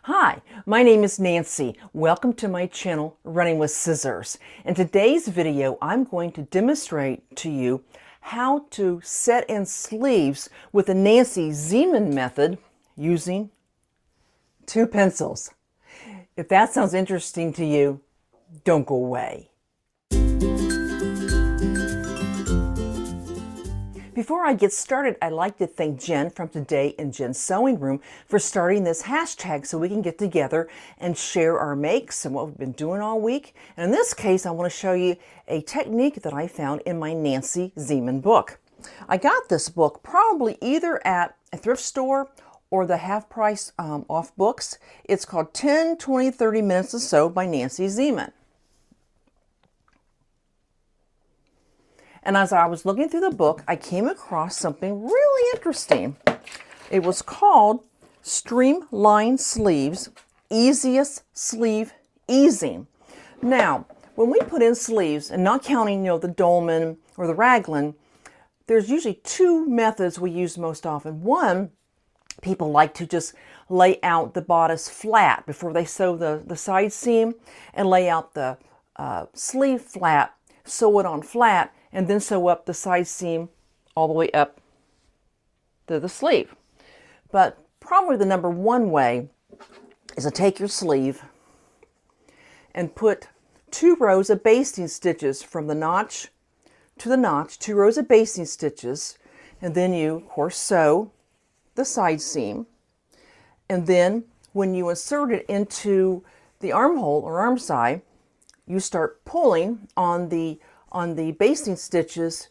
Hi, my name is Nancy. Welcome to my channel, Running with Scissors. In today's video, I'm going to demonstrate to you how to set in sleeves with the Nancy Zieman method using two pencils. If that sounds interesting to you, don't go away. Before I get started, I'd like to thank Jen from Today in Jen's Sewing Room for starting this hashtag so we can get together and share our makes and what we've been doing all week. And in this case, I want to show you a technique that I found in my Nancy Zieman book. I got this book probably either at a thrift store or the half price off books. It's called 10, 20, 30 Minutes to Sew by Nancy Zieman. And as I was looking through the book, I came across something really interesting. It was called Streamline Sleeves, Easiest Sleeve Easing. Now, when we put in sleeves, and not counting, the dolman or the raglan, there's usually two methods we use most often. One, people like to just lay out the bodice flat before they sew the side seam and lay out the sleeve flat, sew it on flat, and then sew up the side seam all the way up to the sleeve. But probably the number one way is to take your sleeve and put 2 rows of basting stitches from the notch to the notch, 2 rows of basting stitches, and then you, of course, sew the side seam. And then when you insert it into the armhole or arm side, you start pulling on the basting stitches,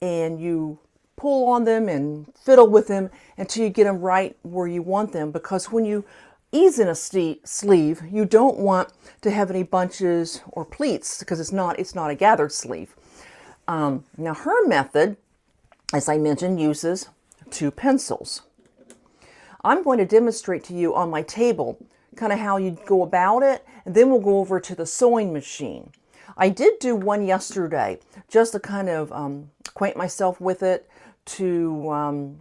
and you pull on them and fiddle with them until you get them right where you want them, because when you ease in a sleeve, you don't want to have any bunches or pleats because it's not a gathered sleeve. Now her method, as I mentioned, uses 2 pencils. I'm going to demonstrate to you on my table kind of how you go about it, and then we'll go over to the sewing machine. I did do one yesterday just to kind of acquaint myself with it, to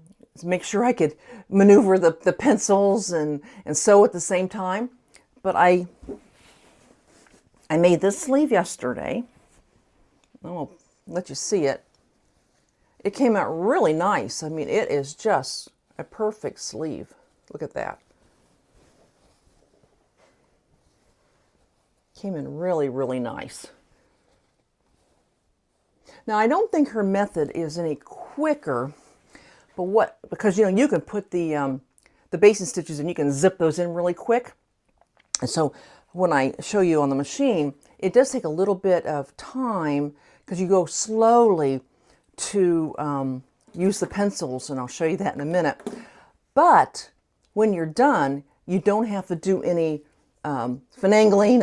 make sure I could maneuver the pencils and sew at the same time. But I made this sleeve yesterday. I'll let you see it. It came out really nice. I mean, it is just a perfect sleeve. Look at that. Came in really, really nice. Now, I don't think her method is any quicker, but because you can put the basting stitches and you can zip those in really quick. And so when I show you on the machine, it does take a little bit of time because you go slowly to use the pencils, and I'll show you that in a minute. But when you're done, you don't have to do any finagling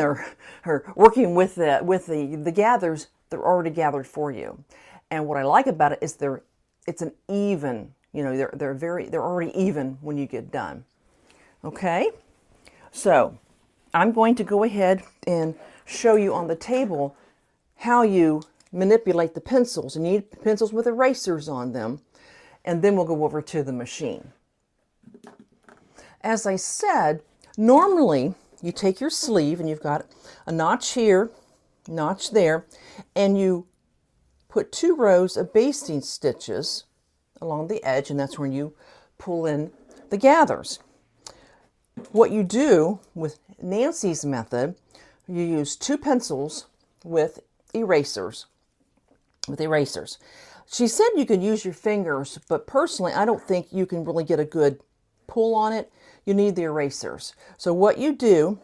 or working with the gathers. They're already gathered for you. And what I like about it is it's an even, they're already even when you get done. Okay? So I'm going to go ahead and show you on the table how you manipulate the pencils. And you need pencils with erasers on them. And then we'll go over to the machine. As I said, normally you take your sleeve and you've got a notch here, notch there, and you put 2 rows of basting stitches along the edge, and that's when you pull in the gathers. What you do with Nancy's method, you use 2 pencils with erasers. She said you could use your fingers, but personally I don't think you can really get a good pull on it. You need the erasers. So what you do,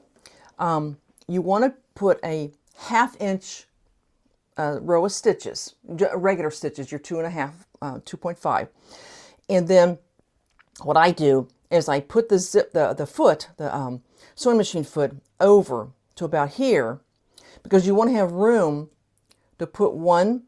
you want to put a 1/2 inch row of stitches, regular stitches, your 2.5, 2.5. And then what I do is I put the sewing machine foot over to about here, because you want to have room to put one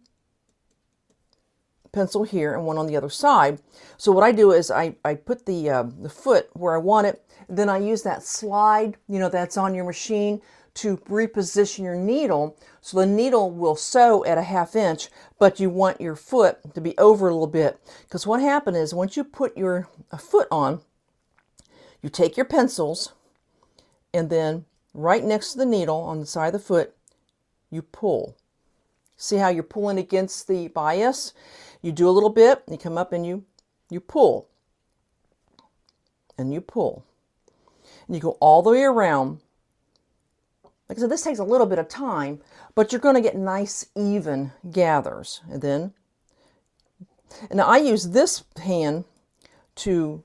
pencil here and one on the other side. So what I do is I put the foot where I want it, then I use that slide, that's on your machine, to reposition your needle, so the needle will sew at a 1/2 inch, but you want your foot to be over a little bit, because what happens is once you put your foot on, you take your pencils and then right next to the needle on the side of the foot, you pull. See how you're pulling against the bias? You do a little bit, you come up and you pull. And you pull. And you go all the way around. Like I said, this takes a little bit of time, but you're going to get nice, even gathers. And now I use this hand to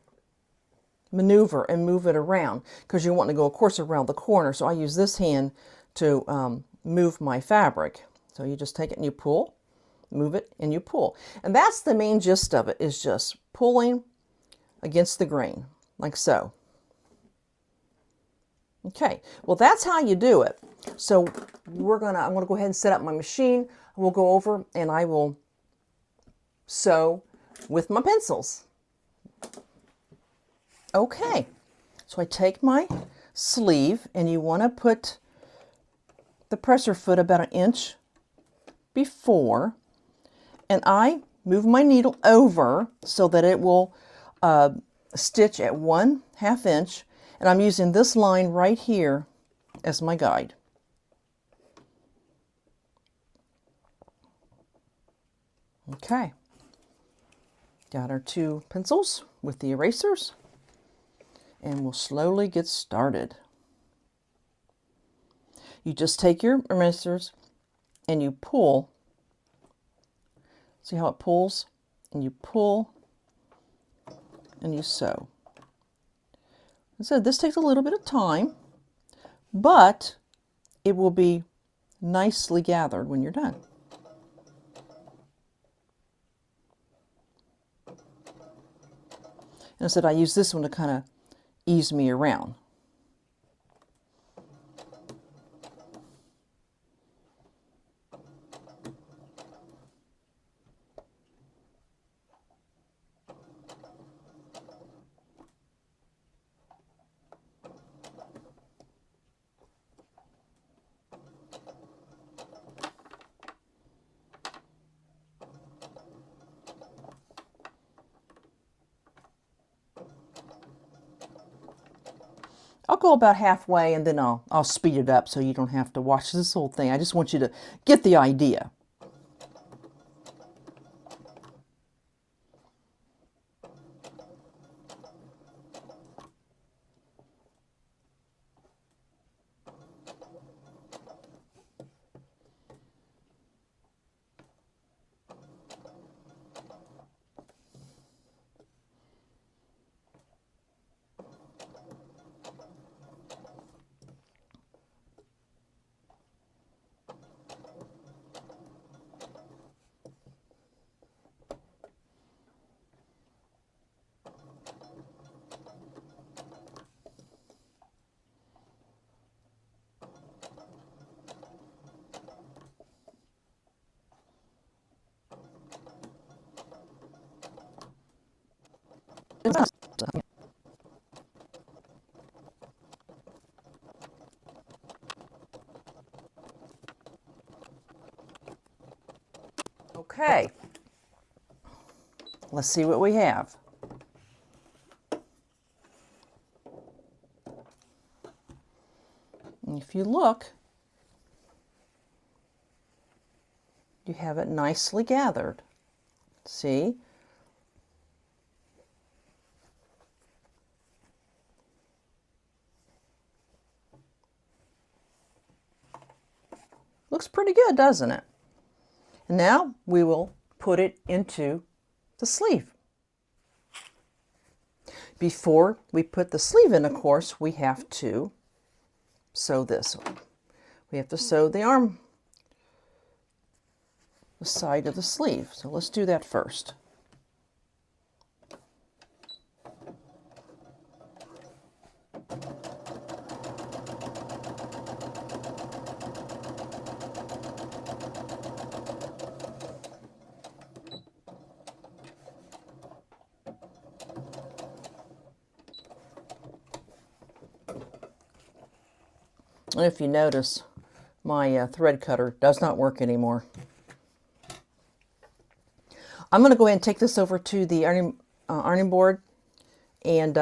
maneuver and move it around because you want to go, of course, around the corner. So I use this hand to move my fabric. So you just take it and you pull, move it, and you pull. And that's the main gist of it, is just pulling against the grain, like so. Okay, well, that's how you do it. So I'm gonna go ahead and set up my machine. We'll go over and I will sew with my pencils. Okay, so I take my sleeve, and you want to put the presser foot about 1 inch before, and I move my needle over so that it will stitch at 1/2 inch, and I'm using this line right here as my guide. Okay, got our 2 pencils with the erasers, and we'll slowly get started. You just take your erasers and you pull. See how it pulls? And you pull and you sew. I said this takes a little bit of time, but it will be nicely gathered when you're done. And I said I use this one to kind of ease me around. I'll go about halfway and then I'll speed it up so you don't have to watch this whole thing. I just want you to get the idea. Okay, let's see what we have. And if you look, you have it nicely gathered. See? Looks pretty good, doesn't it? And now we will put it into the sleeve. Before we put the sleeve in, of course, we have to sew this. We have to sew the arm, the side of the sleeve. So let's do that first. And if you notice, my thread cutter does not work anymore. I'm going to go ahead and take this over to the ironing board and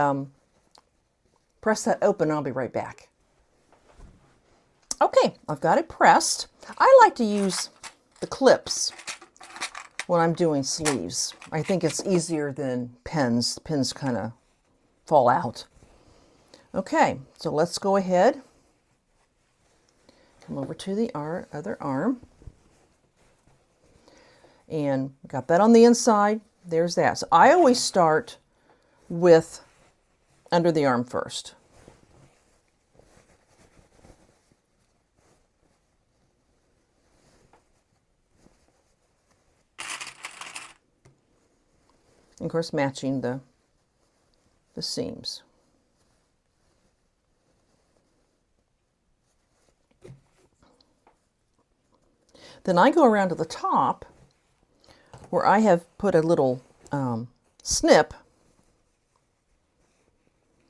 press that open, and I'll be right back. Okay, I've got it pressed. I like to use the clips when I'm doing sleeves. I think it's easier than pins. Pins kind of fall out. Okay, so let's go ahead. Come over to the other arm. And got that on the inside. There's that. So I always start with under the arm first. And of course, matching the seams. Then I go around to the top where I have put a little snip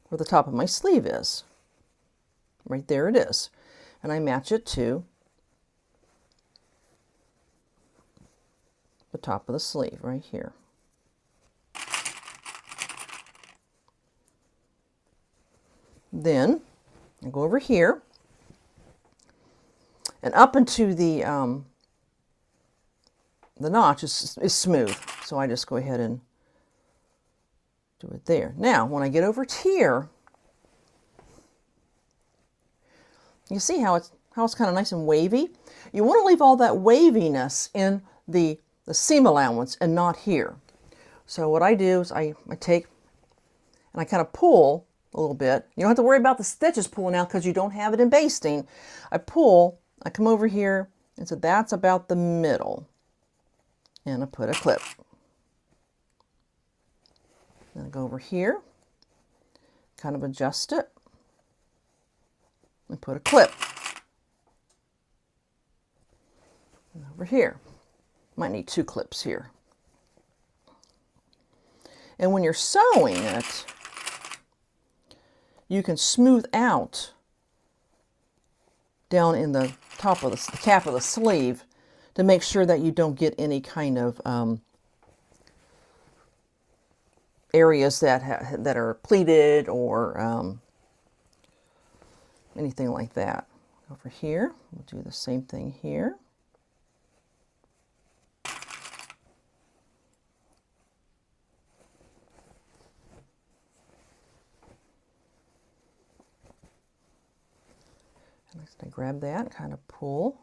where the top of my sleeve is. Right there it is. And I match it to the top of the sleeve right here. Then I go over here and up into the notch is smooth. So I just go ahead and do it there. Now, when I get over to here, you see how it's kind of nice and wavy? You want to leave all that waviness in the seam allowance and not here. So what I do is I take and I kind of pull a little bit. You don't have to worry about the stitches pulling out because you don't have it in basting. I pull, I come over here, and so that's about the middle. And I put a clip. Then I go over here, kind of adjust it, and put a clip. And over here. Might need 2 clips here. And when you're sewing it, you can smooth out down in the top of the cap of the sleeve to make sure that you don't get any kind of areas that are pleated or anything like that. Over here, we'll do the same thing here. I grab that, kind of pull.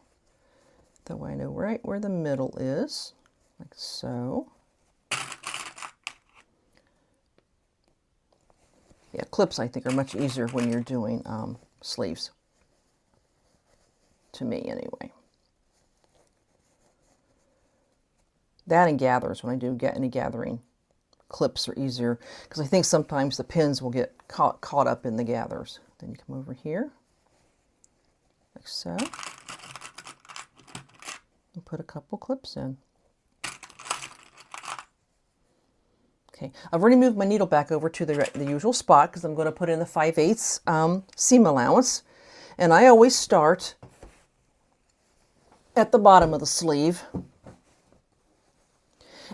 That way I know right where the middle is, like so. Yeah, clips I think are much easier when you're doing sleeves. To me, anyway. That and gathers, when I do get any gathering, clips are easier because I think sometimes the pins will get caught up in the gathers. Then you come over here. Like so, and put a couple clips in. Okay, I've already moved my needle back over to the usual spot because I'm going to put in the 5/8 seam allowance, and I always start at the bottom of the sleeve.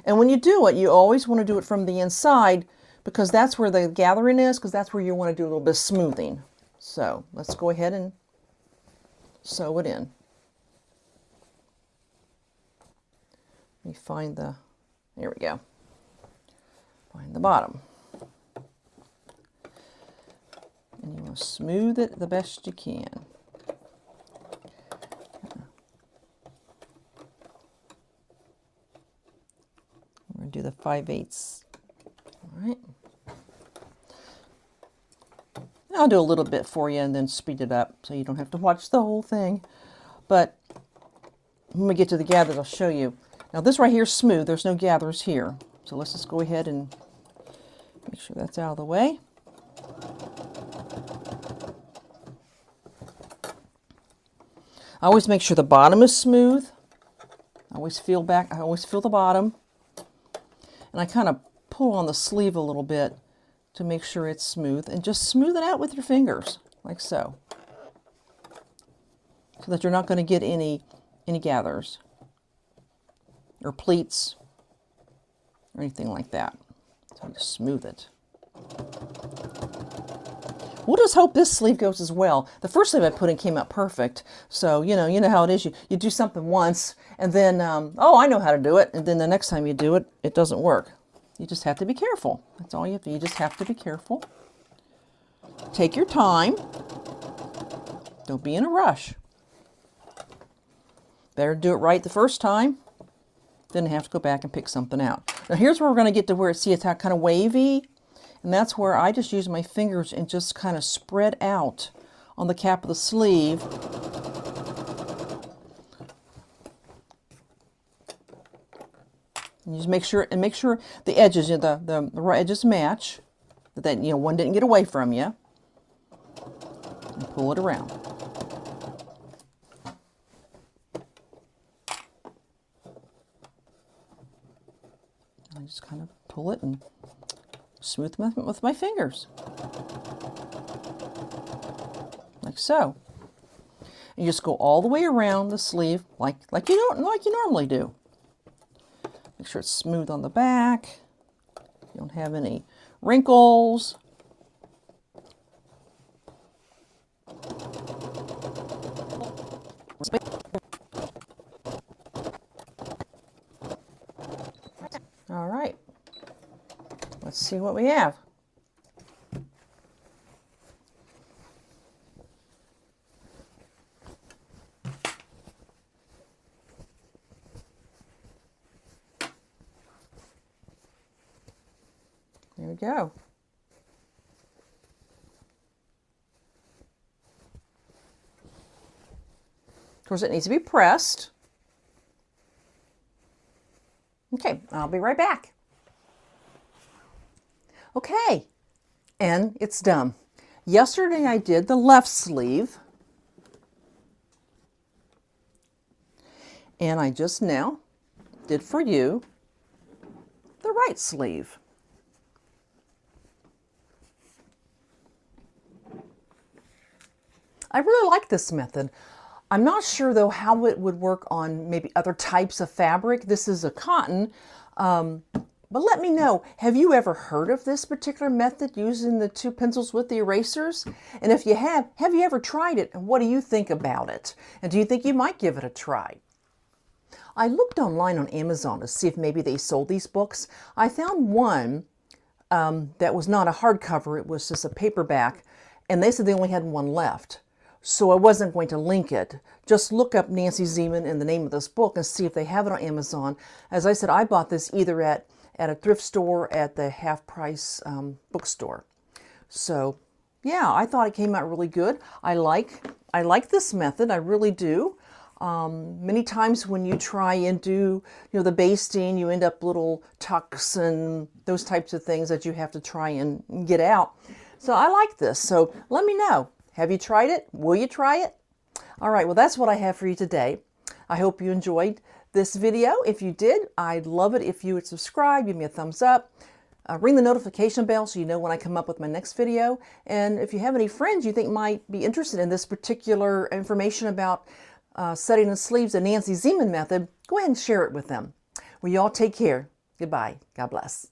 And when you do it, you always want to do it from the inside because that's where the gathering is, because that's where you want to do a little bit of smoothing. So let's go ahead and sew it in. Let me find there we go. Find the bottom. And you want to smooth it the best you can. We're going to do the 5/8. All right. I'll do a little bit for you and then speed it up so you don't have to watch the whole thing. But when we get to the gathers, I'll show you. Now this right here is smooth. There's no gathers here. So let's just go ahead and make sure that's out of the way. I always make sure the bottom is smooth. I always feel the bottom. And I kind of pull on the sleeve a little bit to make sure it's smooth, and just smooth it out with your fingers, like so. So that you're not going to get any gathers or pleats or anything like that. So just smooth it. We'll just hope this sleeve goes as well. The first sleeve I put in came out perfect. So, you know how it is. You do something once and then, oh, I know how to do it. And then the next time you do it, it doesn't work. You just have to be careful. That's all you have to do. You just have to be careful. Take your time. Don't be in a rush. Better do it right the first time than have to go back and pick something out. Now here's where we're going to get to where it's kind of wavy. And that's where I just use my fingers and just kind of spread out on the cap of the sleeve. And just make sure the edges, the edges match. That one didn't get away from you. And pull it around. I just kind of pull it and smooth with my fingers, like so. And you just go all the way around the sleeve, like you normally do. Make sure it's smooth on the back. You don't have any wrinkles. All right. Let's see what we have. There we go. Of course, it needs to be pressed. Okay, I'll be right back. Okay, and it's done. Yesterday I did the left sleeve, and I just now did for you the right sleeve. I really like this method. I'm not sure though how it would work on maybe other types of fabric. This is a cotton. But let me know, have you ever heard of this particular method using the 2 pencils with the erasers? And if you have you ever tried it? And what do you think about it? And do you think you might give it a try? I looked online on Amazon to see if maybe they sold these books. I found one that was not a hardcover, it was just a paperback, and they said they only had one left. So I wasn't going to link it. Just look up Nancy Zieman and the name of this book and see if they have it on Amazon. As I said, I bought this either at a thrift store or at the half-price bookstore. So yeah, I thought it came out really good. I like this method, I really do. Many times when you try and do the basting, you end up little tucks and those types of things that you have to try and get out. So I like this. So let me know. Have you tried it? Will you try it? All right, well, that's what I have for you today. I hope you enjoyed this video. If you did, I'd love it if you would subscribe, give me a thumbs up, ring the notification bell so you know when I come up with my next video. And if you have any friends you think might be interested in this particular information about setting the sleeves, the Nancy Zieman method, go ahead and share it with them. Well, you all take care. Goodbye. God bless.